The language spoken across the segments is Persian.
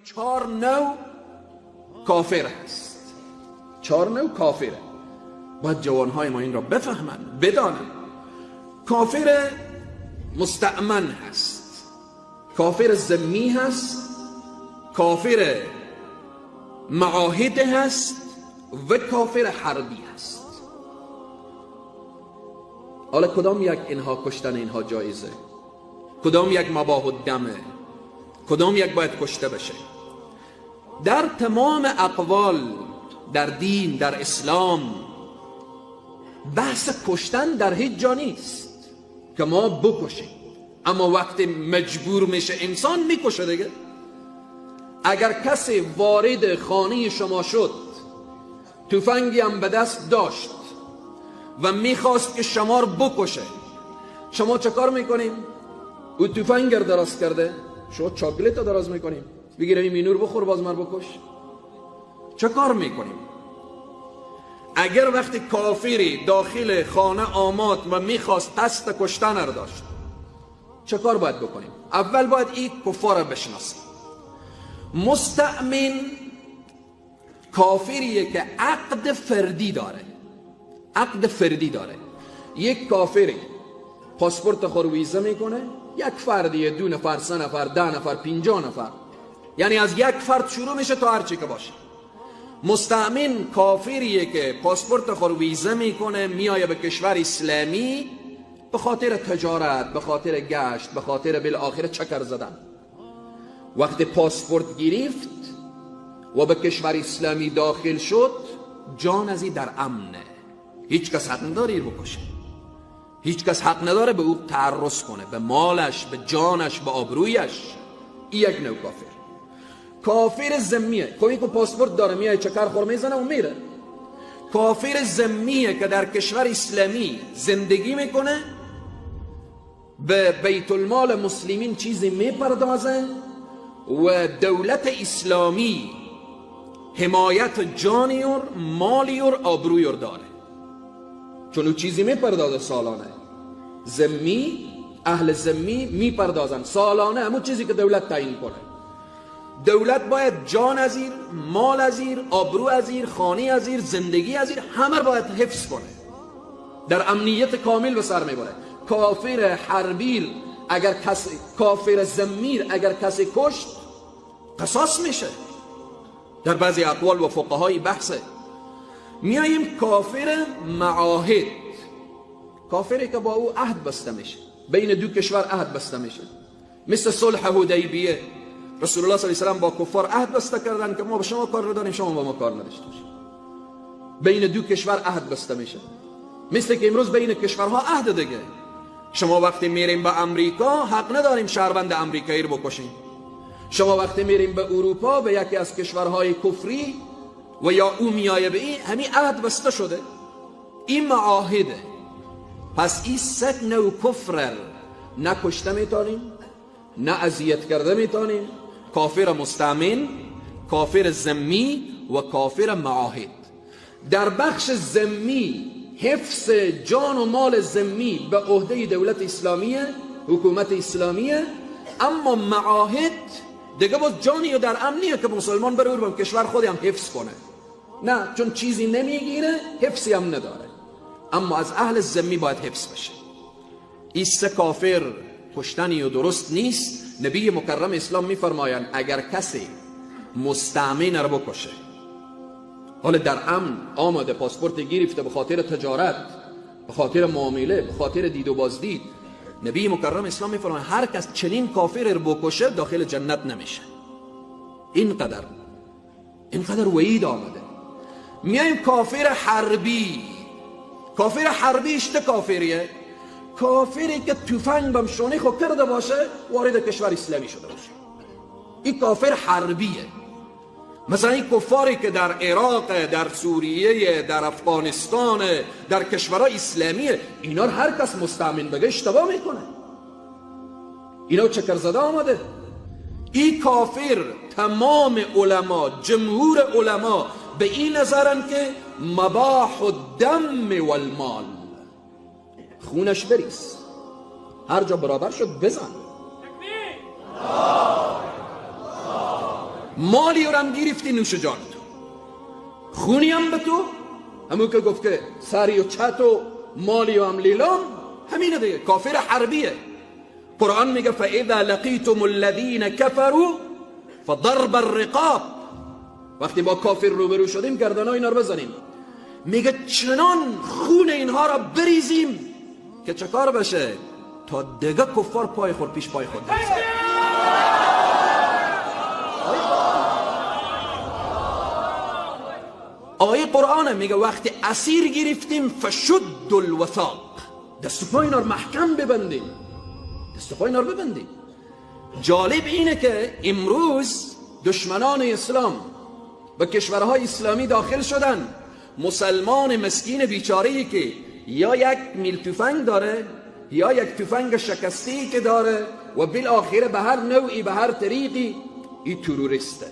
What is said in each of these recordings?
4 نوع کافر هست. 4 نوع کافره. باید جوانهای ما این را بفهمند، بدانند. کافر مستأمن هست، کافر ذمی هست، کافر معاهد هست و کافر حربی هست. حالا کدام یک اینها کشتن اینها جایزه؟ کدام یک مباح الدمه؟ کدام یک باید کشته بشه؟ در تمام اقوال در دین، در اسلام، بحث کشتن در هیچ جا نیست که ما بکشیم، اما وقتی مجبور میشه انسان میکشه دیگه. اگر کسی وارد خانه شما شد، تفنگی هم به دست داشت و میخواست که شما رو بکشه، شما چه کار میکنیم؟ او تفنگ رو دراز کرده، شما چاکلیت رو دراز میکنیم، بگیریم این مینور بخور باز من بکش. چه کار میکنیم؟ اگر وقتی کافری داخل خانه آمد و میخواست قصد کشتن رو داشت، چه کار باید بکنیم؟ اول باید این کفار رو بشناسیم. مستأمن کافریه که عقد فردی داره. عقد فردی داره. یک کافری پاسپورت خود ویزا میکنه، یک فردیه، 2 نفر، 3 نفر، 10 نفر، 50 نفر، یعنی از یک فرد شروع میشه تا هر چی که باشه. مستأمن کافریه که پاسپورت خود ویزا میکنه، میایه به کشور اسلامی به خاطر تجارت، به خاطر گشت، به خاطر بالاخره چکر زدن. وقتی پاسپورت گرفت و به کشور اسلامی داخل شد، جان ازی در امنه. هیچ کس حق نداره ایر بکشه، هیچ کس حق نداره به او تعرض کنه، به مالش، به جانش، به آبرویش. این یک نوع کافر. کافر ذمیه، کوئی که پاسپورت داره میای چکر خور میزنه و میره. کافر ذمیه که در کشور اسلامی زندگی میکنه، به بیت المال مسلمین چیزی میپردازه و دولت اسلامی حمایت جانیور، مالیور، آبرویور داره، چون او چیزی میپردازه سالانه. ذمی، اهل ذمی میپردازن سالانه همون چیزی که دولت تعیین کنه. دولت باید جان ازیر، مال ازیر، آبرو ازیر، خانه ازیر، زندگی ازیر، همه باید حفظ کنه. در امنیت کامل به سر میبره. کافر حربیر اگر کسی، کافر ذمیر اگر کسی کشت، قصاص میشه. در بعضی اقوال و فقهای بحثه. میاییم کافر معاهد، کافری که با او عهد بسته میشه، بین 2 کشور عهد بسته میشه، مثل صلح حدیبیه. رسول الله صلی الله علیه و سلم با کفار عهد بسته کردن که ما به شما کار نداریم، شما با ما کار نداشته باشید. بین 2 کشور عهد بسته میشه. مثل که امروز بین کشورها عهد دیگه. شما وقتی میریم به امریکا حق نداریم شهروند امریکایی رو بکشیم. شما وقتی میریم به اروپا، به یکی از کشورهای کفری و یا او میایه به این، همین عهد بسته شده. این معاهده. پس این 3 نوع کفر نه کشته میتونیم، نه اذیت کرده میتونیم. کافر مستأمن، کافر ذمی و کافر معاهد. در بخش ذمی، حفظ جان و مال ذمی به عهده دولت اسلامیه، حکومت اسلامیه. اما معاهد دیگه باز جانی و در امنیه که مسلمان بره و به کشور خودی هم حفظ کنه. نه، چون چیزی نمیگیره، حفظی هم نداره. اما از اهل ذمی باید حفظ بشه. این 3 کافر کشتنی و درست نیست. نبی مکرم اسلام میفرمایند اگر کسی مستأمن رو بکشه، حالا در امن آمده، پاسپورت گرفته، به خاطر تجارت، به خاطر معامله، به خاطر دید و بازدید، نبی مکرم اسلام میفرمایند هر کس چنین کافر رو بکشه داخل جنت نمیشه. اینقدر وعید آمده. میایم کافر حربی. کافر حربی چه کافریه؟ کافری که تفنگ بم شونه خود کرده باشه، وارد کشور اسلامی شده باشه. این کافر حربیه. مثلا این کفاری که در عراق، در سوریه، در افغانستان، در کشورهای اسلامیه، اینا هر کس مستأمن بگه اشتباه میکنه. اینا چکر زده آمده. این کافر تمام علما، جمهور علما به این نظرن که مباح الدم والمال، خونش بریز، هر جا برابر شد بزن. مالی رو هم گرفتی نوش جان تو، خونی هم به تو، همون که گفت که سری و چت و مالی و هم لیلام، همینه دیگه، کافر حربیه. قرآن میگه فاذا لقیتم الذین کفروا فضرب الرقاب، وقتی با کافر روبرو شدیم گردنای اینا رو بزنیم. میگه چنان خون اینها را بریزیم که چه کار بشه؟ تا دیگه کفار پای خود پیش پای خود بریزن. آیه قرآن میگه وقتی اسیر گرفتیم فشد الوثاق، دست و پای اینا رو محکم ببندیم، دست و پای اینا رو ببندیم. جالب اینه که امروز دشمنان اسلام به کشورهای اسلامی داخل شدن. مسلمان مسکین بیچاره‌ای که یا یک میل تفنگ داره یا یک تفنگ شکستی که داره و بالاخره به هر نوعی به هر طریقی این تروریسته،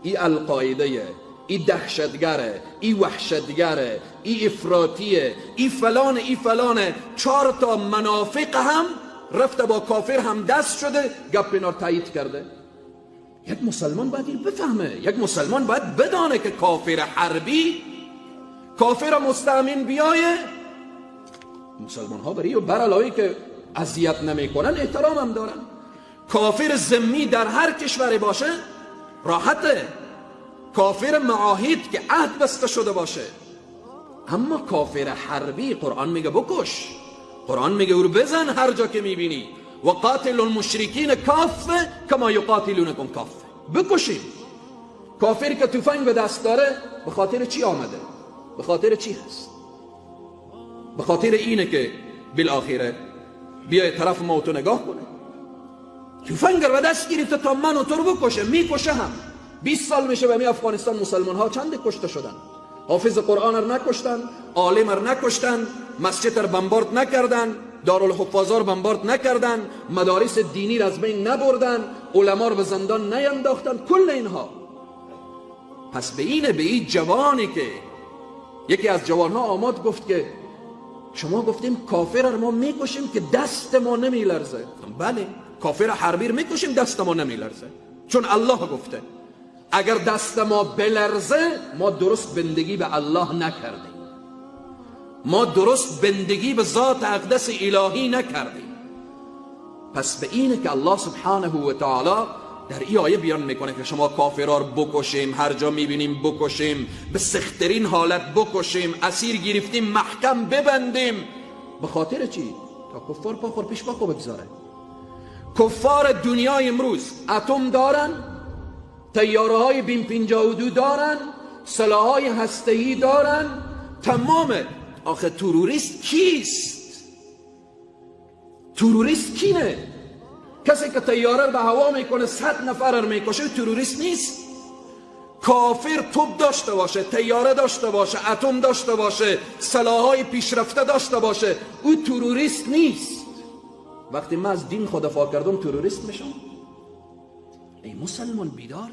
این القاعده، این دهشتگره، این وحشتگره، این افراطیه، این فلانه، این فلانه. 4 تا منافق هم رفته با کافر هم دست شده، گپ اینا رو تایید کرده. یک مسلمان باید این بفهمه، یک مسلمان باید بدانه که کافر حربی، کافر مستأمن بیایه، مسلمان ها برای برالایی که اذیت نمیکنن احترام هم دارن. کافر ذمی در هر کشوری باشه راحته، کافر معاهد که عهد بسته شده باشه. اما کافر حربی قرآن میگه بکش، قرآن میگه او رو بزن هر جا که میبینی. و قاتل المشرکین کافه کما یقاتلونکم کافه، بکشید. کافر که تفنگ به دست داره به خاطر چی آمده؟ به خاطر چی هست؟ به خاطر اینه که بالاخره بیای طرف موتو نگاه کنه. تفنگ رو به دست گرفته تا من و تو رو بکشه، میکشه هم. 20 سال میشه به می افغانستان مسلمان ها چند کشته شدن. حافظ قرآن رو نکشتن، عالم رو نکشتن، مسجد رو بمبارد نکردن، دارالحفاظا رو بمبارد نکردن، مدارس دینی رو از بین نبردن، علما رو به زندان نینداختن، کل اینها. پس به این جوانی که یکی از جوانها آمد گفت که شما گفتیم کافر رو ما میکشیم که دست ما نمیلرزه. بله، کافر حربی رو میکشیم دست ما نمیلرزه، چون الله گفته اگر دست ما بلرزه ما درست بندگی به الله نکردیم، ما درست بندگی به ذات اقدس الهی نکردیم. پس به اینه که الله سبحانه و تعالی در این آیه بیان میکنه که شما کافرها رو بکشیم، هر جا میبینیم بکشیم، به سخت‌ترین حالت بکشیم، اسیر گرفتیم محکم ببندیم. به خاطر چی؟ تا کفار پا پیش پا بگذاره. کفار دنیا امروز اتم دارن، طیاره های بیم 52 دارن، سلاح های هسته‌ای دارن، تمام. آخه تروریست کیست؟ تروریست کینه؟ کسی که طیاره رو به هوا میکنه 100 نفر رو میکشه تروریست نیست؟ کافر توپ داشته باشه، طیاره داشته باشه، اتم داشته باشه، سلاح‌های پیشرفته داشته باشه، او تروریست نیست. وقتی من از دین خود دفاع کردم تروریست میشم؟ ای مسلمان بیدار